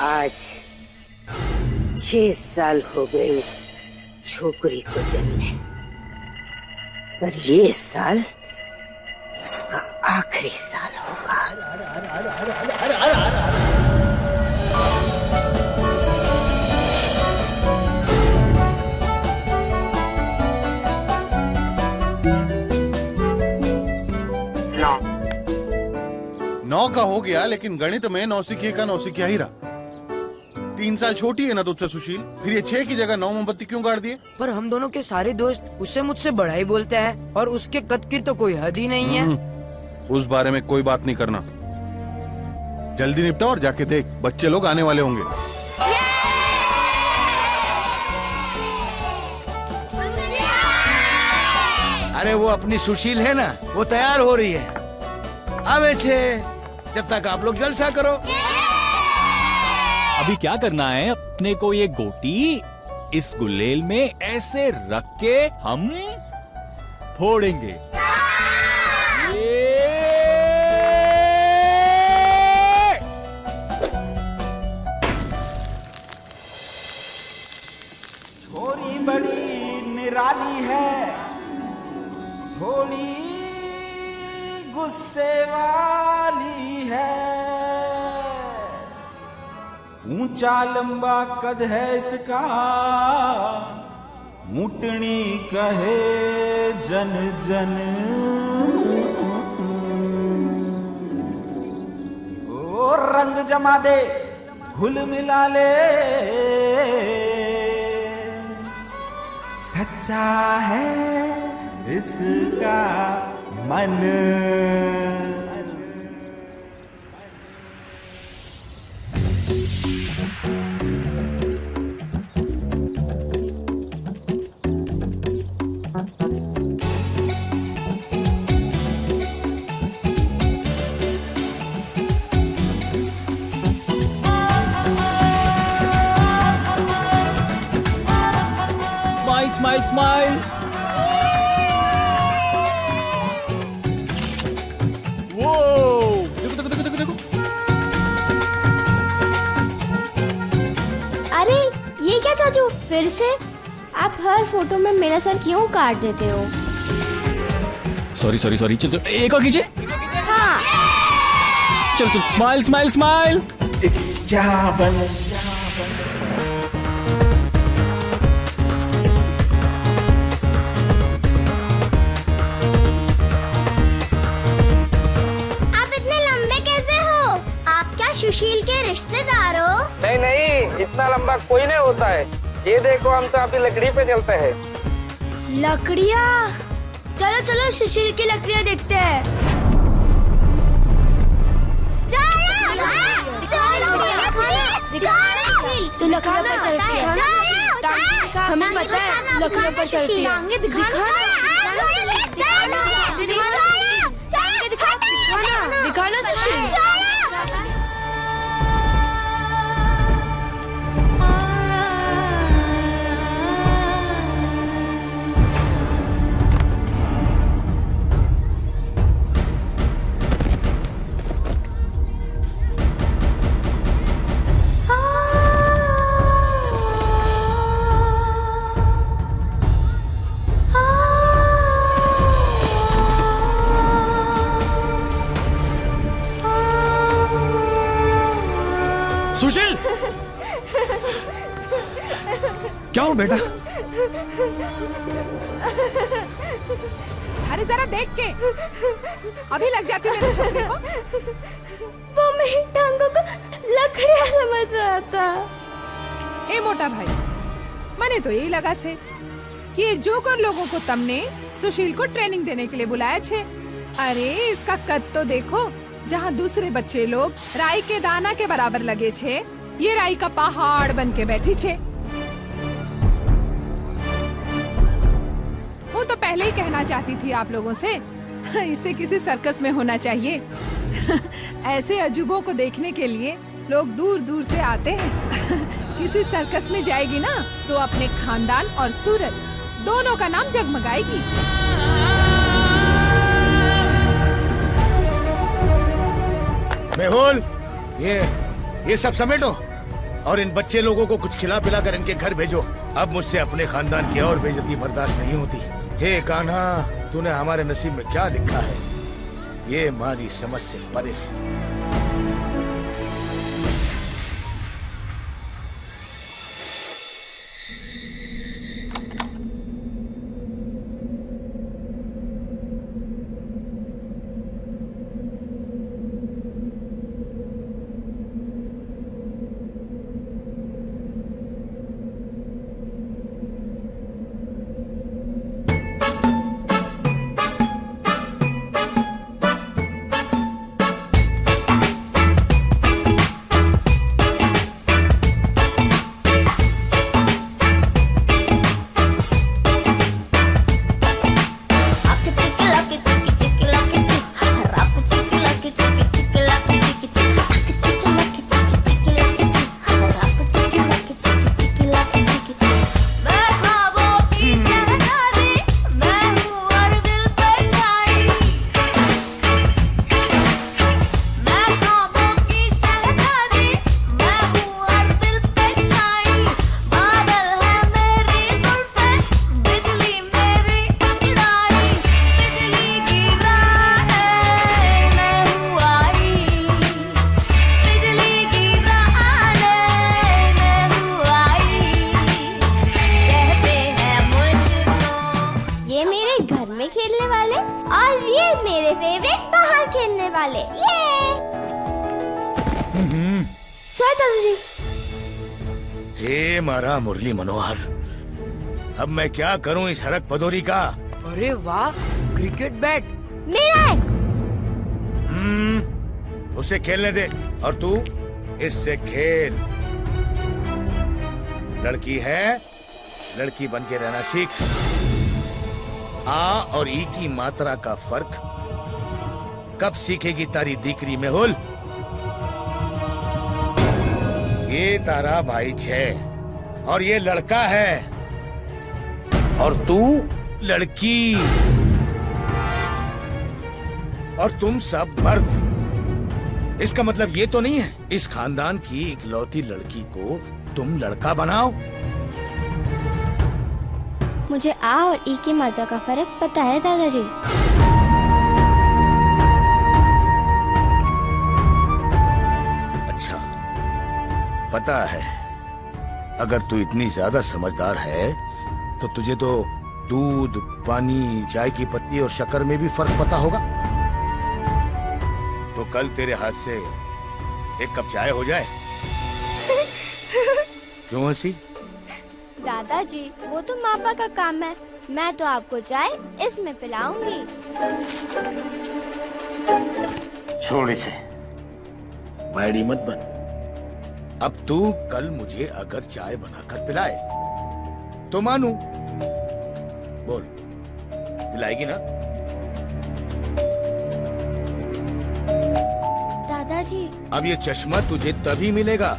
आज 6 साल हो गए उस छोकरी को जन्मे, पर ये साल उसका आखिरी साल होगा। नौ का हो गया, लेकिन गणित में नौसिखिए का नौसिखिया ही रहा। 3 साल छोटी है ना तुझसे सुशील, फिर ये 6 की जगह 9 मोमबत्ती क्यों गाड़ दिए? पर हम दोनों के सारे दोस्त उससे मुझसे बड़ा ही बोलते हैं और उसके कद की तो कोई हद ही नहीं है। उस बारे में कोई बात नहीं करना। जल्दी निपटा और जाके देख, बच्चे लोग आने वाले होंगे। अरे वो अपनी सुशील है ना, वो तैयार हो रही है। आवे छे, जब तक आप लोग जलसा करो। अभी क्या करना है, अपने को ये गोटी इस गुलेल में ऐसे रख के हम फोड़ेंगे। छोरी बड़ी निराली है, थोड़ी गुस्से वाली है, ऊंचा लंबा कद है इसका, मुटनी कहे जन जन। ओ रंग जमा दे, घुल मिला ले, सच्चा है इसका मन। Smile smile. वो देखो देखो देखो देखो देखो। अरे ये क्या चाचू, फिर से आप हर फोटो में मेरा सर क्यों काट देते हो? Sorry sorry sorry. चल चल एक और कीजिए। हाँ। चल चल स्माइल स्माइल स्माइल। क्या बन सुशील के रिश्तेदार हो? नहीं नहीं, इतना लंबा कोई नहीं होता है। ये देखो, हम तो अभी लकड़ी पे चलते हैं। लकड़ियाँ? चलो चलो सुशील की लकड़ियाँ देखते हैं। तो लकड़ियों पर चलती है, हमें पता है लकड़ियों पर चलती है। दिखाना सुशील। सुशील, क्या हो बेटा? अरे जरा देख के, अभी लग जाती मेरे छोकरे को। वो मेरी टांगों को लकड़ियाँ समझ रहा था। ए मोटा भाई, मैंने तो यही लगा से कि जोकर लोगों को तुमने सुशील को ट्रेनिंग देने के लिए बुलाया छे। अरे इसका कद तो देखो, जहाँ दूसरे बच्चे लोग राई के दाना के बराबर लगे छे, ये राई का पहाड़ बन के बैठी छे। वो तो पहले ही कहना चाहती थी आप लोगों से, इसे किसी सर्कस में होना चाहिए। ऐसे अजूबों को देखने के लिए लोग दूर दूर से आते हैं। किसी सर्कस में जाएगी ना तो अपने खानदान और सूरत दोनों का नाम जगमगाएगी। मेहुल, ये सब समेटो। और इन बच्चे लोगों को कुछ खिला पिला कर इनके घर भेजो। अब मुझसे अपने खानदान की और बेइज्जती बर्दाश्त नहीं होती। हे कान्हा, तूने हमारे नसीब में क्या लिखा है ये हमारी समझ से परे है। हे मारा मुरली मनोहर, अब मैं क्या करूं इस हरक पदोरी का। अरे वाह, क्रिकेट बैट मेरा है। उसे खेलने दे और तू इससे खेल। लड़की है, लड़की बन के रहना सीख। आ और ई की मात्रा का फर्क कब सीखेगी तारी दीकरी मेहुल। ये तारा भाई छे और ये लड़का है और तू लड़की और तुम सब मर्द। इसका मतलब ये तो नहीं है इस खानदान की इकलौती लड़की को तुम लड़का बनाओ। मुझे आ और ई की मात्रा का फर्क पता है दादाजी। अच्छा, पता है। अगर तू इतनी ज्यादा समझदार है तो तुझे तो दूध, पानी, चाय की पत्ती और शक्कर में भी फर्क पता होगा। तो कल तेरे हाथ से एक कप चाय हो जाए। क्यों हंसी? दादाजी, वो तो मापा का काम है। मैं तो आपको चाय इसमें पिलाऊंगी। छोड़ इसे, बैडी मत बन। अब तू कल मुझे अगर चाय बनाकर पिलाए तो मानू। बोल, पिलाएगी ना? दादाजी, अब ये चश्मा तुझे तभी मिलेगा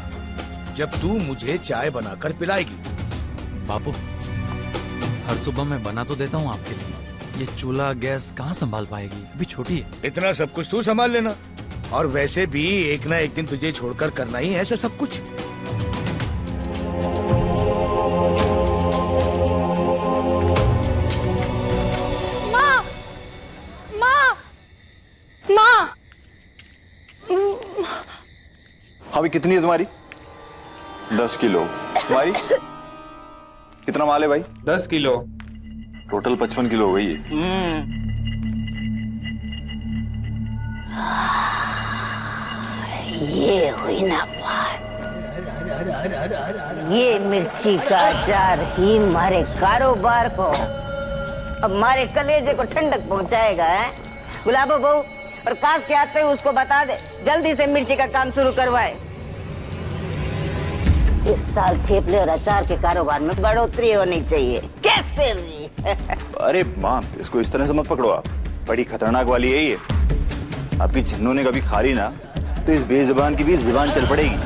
जब तू मुझे चाय बनाकर पिलाएगी। बापू, हर सुबह मैं बना तो देता हूँ आपके लिए। ये चूल्हा गैस कहाँ संभाल पाएगी, अभी छोटी है। इतना सब कुछ तू संभाल लेना। और वैसे भी एक ना एक दिन तुझे छोड़कर करना ही है ऐसा सब कुछ। माँ, माँ, माँ। अभी कितनी है तुम्हारी? 10 किलो। तुम्हारी कितना माल है भाई? 10 किलो। टोटल 55 किलो हो गई है। ये हुई ना बात। ये मिर्ची का अचार ही हमारे कारोबार को, अब हमारे कलेजे को ठंडक पहुंचाएगा। है गुलाबो बहू, प्रकाश के आते हुए उसको बता दे जल्दी से मिर्ची का काम शुरू करवाए। इस साल थेपले और अचार के कारोबार में बढ़ोतरी होनी चाहिए, कैसे भी। अरे माँ, इसको इस तरह से मत पकड़ो आप, बड़ी खतरनाक वाली है ये। आपकी झन्नू ने कभी खा ली ना तो इस बेजुबान की भी जुबान चल पड़ेगी।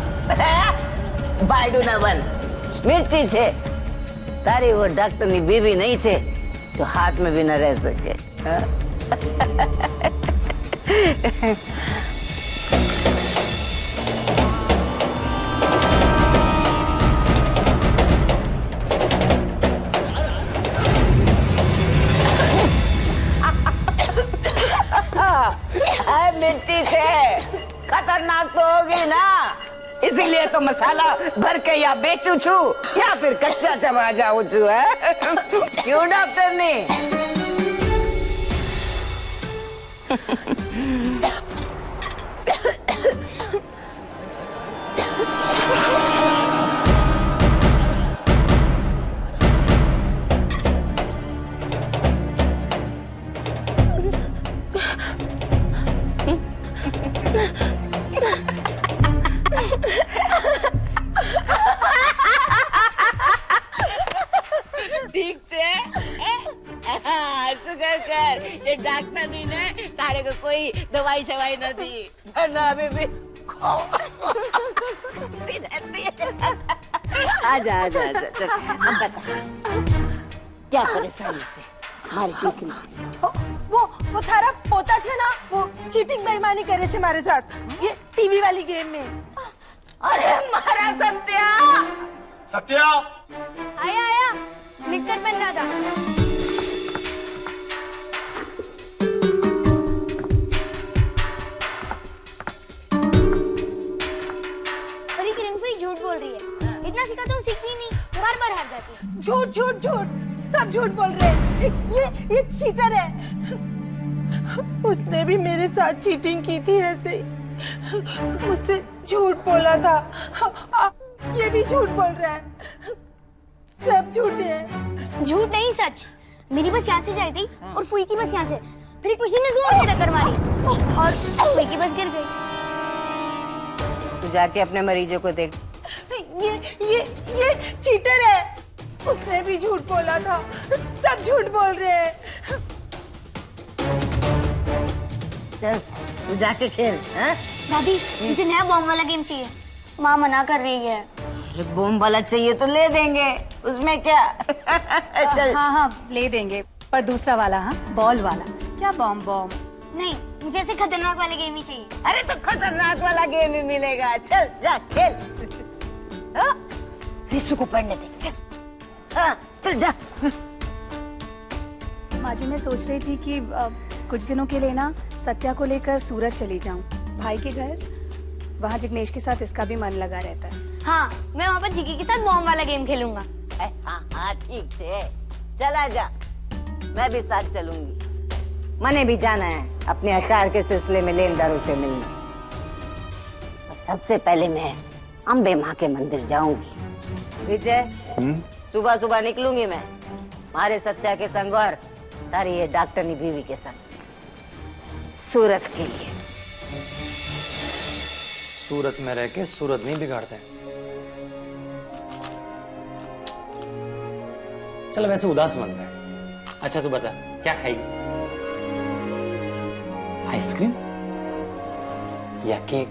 बायडू ना बन, मिर्ची छे तारी वो डॉक्टरनी बीबी नहीं छे तो हाथ में भी न रह सके। है, खतरनाक तो होगी ना, इसीलिए तो मसाला भर के या बेचू छू या फिर कच्चा चबा जाऊं छू है। क्यों डॉक्टर ने? ठीक से शुगर कर, ये डॉक्टर नहीं ने तारे को कोई दवाई शवाई न दी, वरना अभी भी रहती है। आजा आजा आजा, चल अब बता क्या परेशानी से मारी दीकरी? वो थारा पोता छे ना, वो चीटिंग बेईमानी करे छे मारे साथ, ये टीवी वाली गेम में। अरे मारा सत्या! सत्या! आया आया, निक्कर पहन रहा था। और ये किरणफुई झूठ बोल रही है, इतना सिखाता हूँ सीखती नहीं, बार बार हार जाती है। झूठ झूठ झूठ, सब झूठ बोल रहे हैं। ये चीटर है, उसने भी मेरे साथ चीटिंग की थी ऐसे ही, मुझसे झूठ बोला था, ये भी झूठ बोल रहा है, सब झूठे हैं। झूठ नहीं सच, मेरी बस यहाँ से जाई थी और फुई की बस यहाँ से, फिर एक मशीन ने जोर से टक्कर मारी और फुई की बस गिर गई। तू जाके अपने मरीजों को देख। ये चीटर है, उसने भी झूठ बोला था, सब झूठ बोल रहे हैं। चल तू जाके खेल। दादी मुझे नया बॉम्ब वाला गेम चाहिए, माँ मना कर रही है। अरे बॉम्ब वाला चाहिए तो ले देंगे, उसमें क्या। चल। हाँ हाँ ले देंगे, पर दूसरा वाला, हाँ बॉल वाला, क्या बॉम्ब बॉम्ब नहीं, मुझे ऐसे खतरनाक वाले गेम ही चाहिए। अरे तो खतरनाक वाला गेम ही मिलेगा, चल जा खेल। रिसु को पढ़ने दे, चल। चल जा। माँ जी मैं सोच रही थी कि कुछ दिनों के लिए ना सत्या को लेकर सूरत चली जाऊं भाई के घर, वहाँ जिग्नेश के साथ इसका भी मन लगा रहता है। हाँ मैं वहाँ पर जिगी के साथ बॉम्ब वाला गेम खेलूंगा। हाँ हाँ ठीक है, चला जा, मैं भी साथ चलूंगी। मने भी जाना है अपने अचार के सिलसिले में लेनदारों से मिलने। सबसे पहले मैं अम्बे माँ के मंदिर जाऊंगी। विजय, सुबह सुबह निकलूंगी मैं मारे सत्या के संग और तारी ये डॉक्टरनी बीवी के संग सूरत के लिए। सूरत में रह के सूरत नहीं बिगाड़ते। चल वैसे उदास मन बैठ। अच्छा तू बता क्या खाएगी? आइसक्रीम या केक?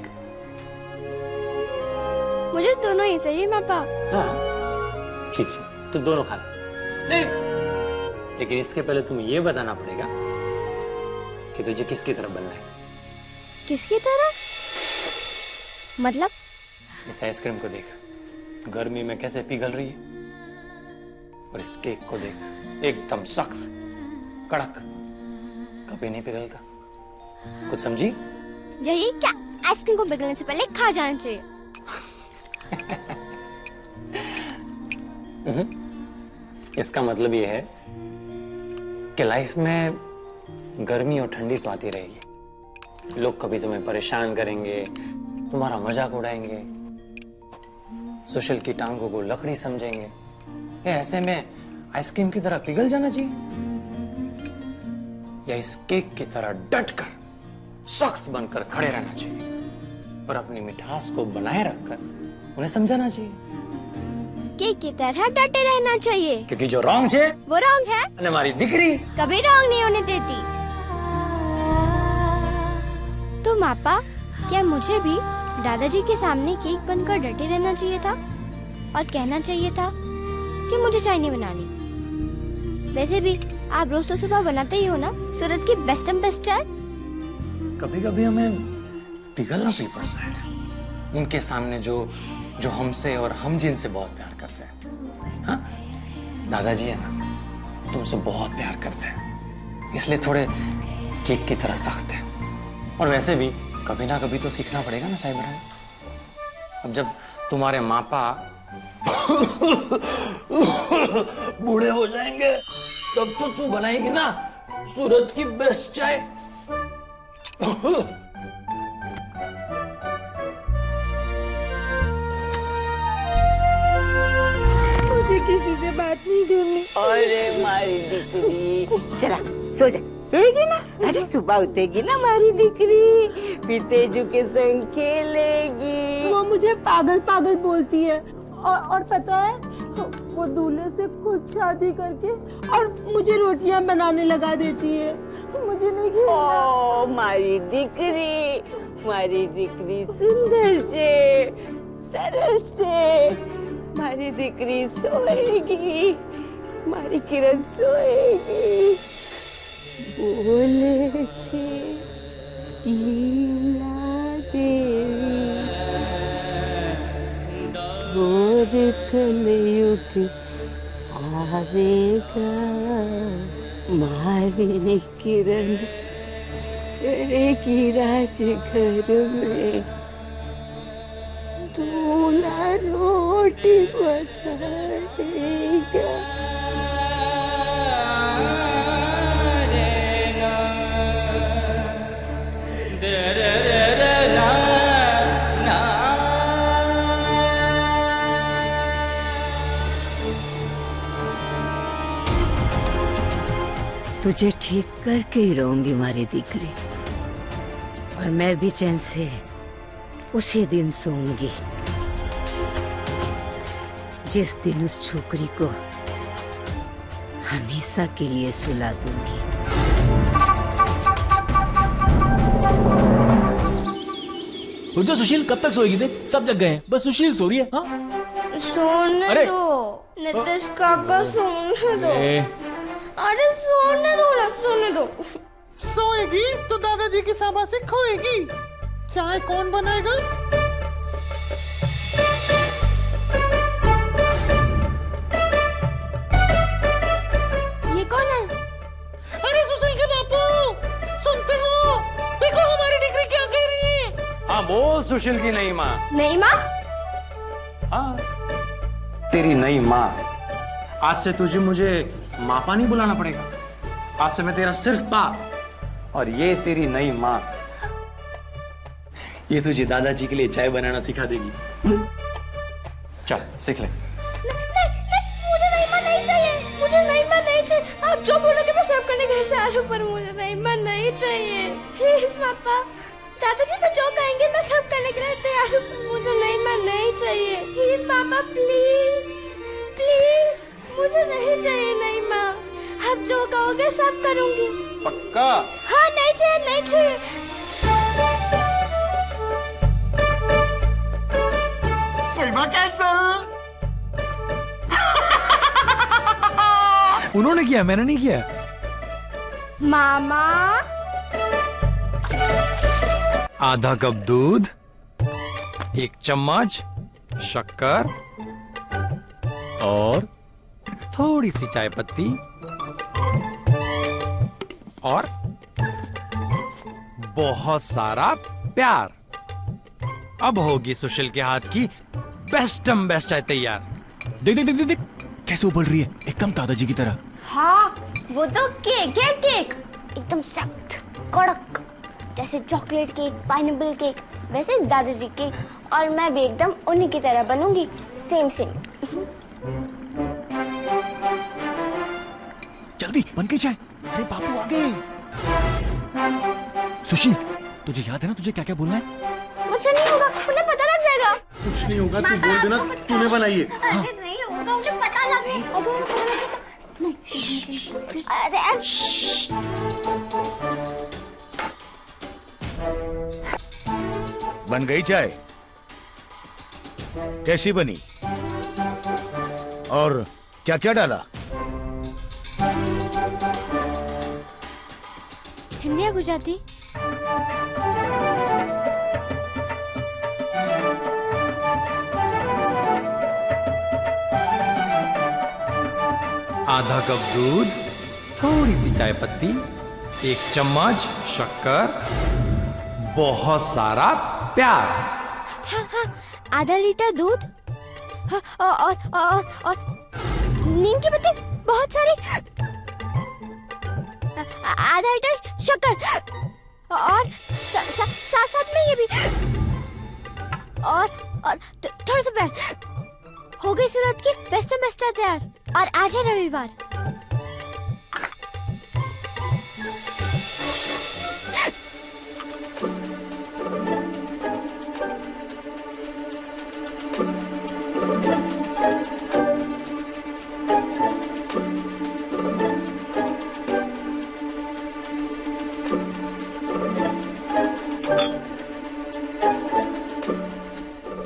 मुझे दोनों ही चाहिए पापा। हाँ ठीक है, तो दोनों खा ले। लेकिन इसके पहले तुम्हें ये बताना पड़ेगा कि तुझे किसकी तरफ बनना है। किसकी तरह? मतलब? इस आइसक्रीम को देख, गर्मी में कैसे पिघल रही है, और इस केक को देख, एकदम सख्त कड़क, कभी नहीं पिघलता। कुछ समझी? यही क्या, आइसक्रीम को पिघलने से पहले खा जाना चाहिए। इसका मतलब ये है कि लाइफ में गर्मी और ठंडी तो आती रहेगी। लोग कभी तुम्हें परेशान करेंगे, तुम्हारा मजाक उड़ाएंगे, सोशल की टांगों को लकड़ी समझेंगे। ऐसे में आइसक्रीम की तरह पिघल जाना चाहिए, या इस केक की तरह डटकर सख्त बनकर खड़े रहना चाहिए और अपनी मिठास को बनाए रखकर उन्हें समझाना चाहिए। केक की तरह डटे रहना चाहिए, क्योंकि जो रॉन्ग है वो रॉन्ग है। हमारी दिकरी कभी रॉन्ग नहीं होने देती। तो मापा, क्या मुझे भी दादाजी के सामने केक बनकर डटे रहना चाहिए था और कहना चाहिए था कि मुझे चाय नहीं बनानी? वैसे भी आप रोज तो सुबह बनाते ही हो ना सूरत की बेस्ट एंड बेस्ट चाय। कभी कभी हमें पिघलना भी पड़ता है उनके सामने जो हमसे और हम जिनसे बहुत प्यार करते हैं। हाँ दादाजी है ना, तुमसे बहुत प्यार करते हैं, इसलिए थोड़े केक की तरह सख्त है। और वैसे भी कभी ना कभी तो सीखना पड़ेगा ना चाय बनाना। अब जब तुम्हारे मापा बूढ़े हो जाएंगे तब तो तू बनाएगी ना सूरत की बेस्ट चाय। मुझे किसी से बात नहीं करनी। अरे मारी दिकरी, चला सो जा। सोएगी ना? अरे सुबह उठेगी ना हमारी दिकरी, फिर तेजू के संग खेलेगी। वो मुझे पागल पागल बोलती है और पता है वो दूल्हे से खुद शादी करके और मुझे रोटियां बनाने लगा देती है। मुझे नहीं खेलना। ओ मारी दिकरी सुंदर से सरस से मारी दिकरी सोएगी, मारी किरण सोएगी। बोले छे लीला देवी भोर कलयुग आवेगा, मारी किरण करेगी राज घर में, दूल्हा रोटी बनाएगा। तुझे ठीक करके ही रहूंगी मारी दिकरी, और मैं भी चैन से उसी दिन सोऊंगी जिस दिन उस छोकरी को हमेशा के लिए सुला दूंगी। रुक जा सुशील, कब तक सोएगी? देख सब जग गए हैं, बस सुशील सो रही है। हाँ सोने दो नितिश काका, सोने दो। अरे सोने दो ना, सोने दो। सोएगी तो दादाजी की शाबाशी खोएगी। चाय कौन बनाएगा? ये कौन है? अरे सुशील के बापू, सुनते हो? देखो हमारी डिग्री क्या कह रही है। हाँ बोल सुशील की नई माँ। नई माँ? हाँ तेरी नई माँ। आज से तुझे मुझे मापा नहीं बुलाना पड़ेगा, आज से मैं तेरा सिर्फ पा, और ये तेरी नई माँ, ये तुझे दादाजी के लिए चाय बनाना सिखा देगी। चल सीख ले। मुझे नई माँ नहीं चाहिए, मुझे नई माँ नहीं चाहिए। आप जो बोलोगे मैं सब करने के लिए तैयार हूँ, पर मुझे नई माँ नहीं चाहिए। प्लीज पापा, दादाजी पे जो कहेंगे मैं सब करने के लिए तैयार हूँ, पर मुझे नई माँ नहीं चाहिए। प्लीज पापा, प्लीज प्लीज, मुझे नहीं चाहिए नई माँ। आप जो कहोगे सब करूँगी। पक्का? हाँ नहीं चाहिए, नहीं चाहिए। उन्होंने किया, मैंने नहीं किया। मामा, आधा कप दूध, 1 चम्मच शक्कर और थोड़ी सी चाय पत्ती और बहुत सारा प्यार। अब होगी सुशील के हाथ की बेस्टम बेस्ट चाय तैयार। देख देख देख देख कैसे उबल रही है, एकदम दादाजी की तरह। हाँ वो तो केक है, केक एकदम सख्त कड़क, जैसे चॉकलेट केक, पाइनएप्पल केक, वैसे दादाजी केक। और मैं भी एकदम उन्हीं की तरह बनूंगी, सेम सेम। जल्दी बन गई चाय। अरे बापू आ गए। सुशील तुझे याद है ना तुझे क्या क्या बोलना है? मुझसे नहीं होगा, उन्हें पता लग जाएगा। कुछ नहीं होगा, तू बोल देना तूने बनाई है। अरे नहीं होगा, मुझे पता लगेगा। अगर मुझे पता लगे तो नहीं। अरे बन गई चाय? कैसी बनी और क्या क्या डाला? हिंदी या गुजराती? आधा कप दूध, थोड़ी सी चाय पत्ती, 1 चम्मच शक्कर, बहुत सारा प्यार। हाँ हाँ, आधा लीटर दूध, हाँ, और नीम की पत्ती बहुत सारी, आधा लीटर शक्कर, और साथ में ये भी, और थोड़ा सा प्यार। हो गई सूरत की बेस्ट तैयार। और आज है रविवार।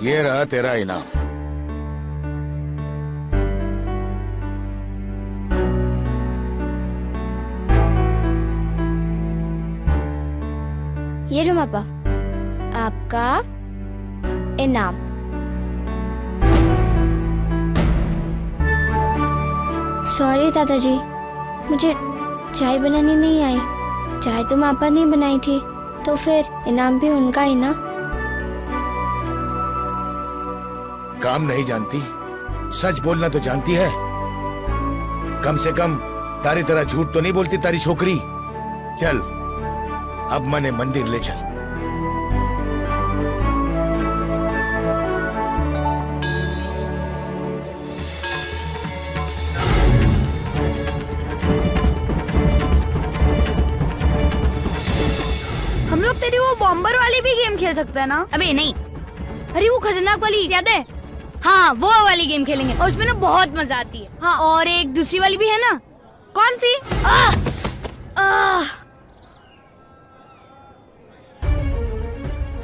ये रहा तेरा इनाम। ये लो पापा, आपका इनाम। सॉरी दादाजी, मुझे चाय बनानी नहीं आई। चाय तो पापा ने बनाई थी, तो फिर इनाम भी उनका ही ना। काम नहीं जानती, सच बोलना तो जानती है। कम से कम तारी तरह झूठ तो नहीं बोलती तारी छोकरी। चल अब मने मंदिर ले चल। हम लोग तेरी वो बॉम्बर वाली भी गेम खेल सकते हैं ना? अबे नहीं, अरे वो खतरनाक वाली याद है? हाँ, वो वाली गेम खेलेंगे और उसमें ना बहुत मजा आती है। हाँ, और एक दूसरी वाली भी है ना। कौन सी?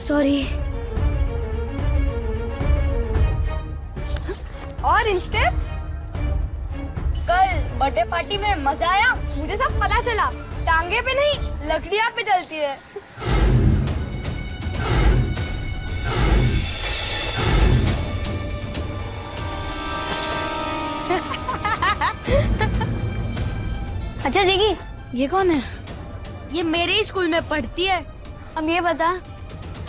सॉरी। और इंस्टेंट कल बर्थडे पार्टी में मजा आया। मुझे सब पता चला, टांगे पे नहीं लकड़ियां पे चलती है। अच्छा जेगी, ये कौन है? ये मेरे ही स्कूल में पढ़ती है। अब ये बता,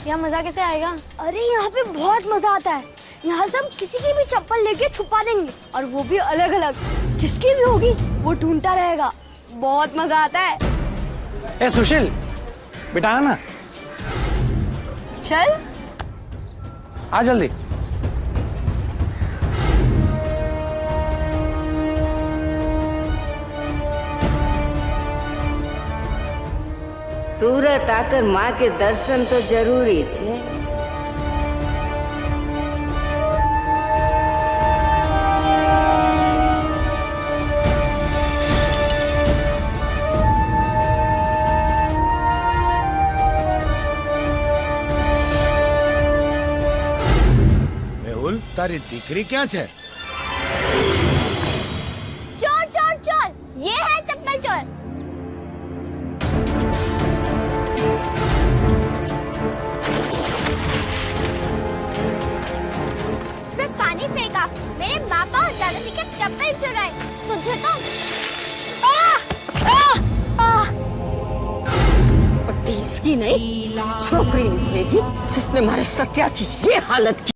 यहाँ मजा कैसे आएगा? अरे यहाँ पे बहुत मजा आता है। यहाँ से हम किसी की भी चप्पल लेके छुपा देंगे, और वो भी अलग अलग। जिसकी भी होगी वो ढूंढता रहेगा। बहुत मजा आता है। ए सुशील, बिठाना ना। चल आ जल्दी। सूरत आकर माँ के दर्शन तो जरूरी छे। मेहुल, तारी दीकरी क्या छे? चोर चोर चोर, ये है चप्पल चोर। पानी फेंका, मेरे पापा और दादाजी के चप्पल चुराए। तुझे तो पट्टी इसकी नहीं, छोकरी निकलेगी जिसने हमारे सत्या की ये हालत की।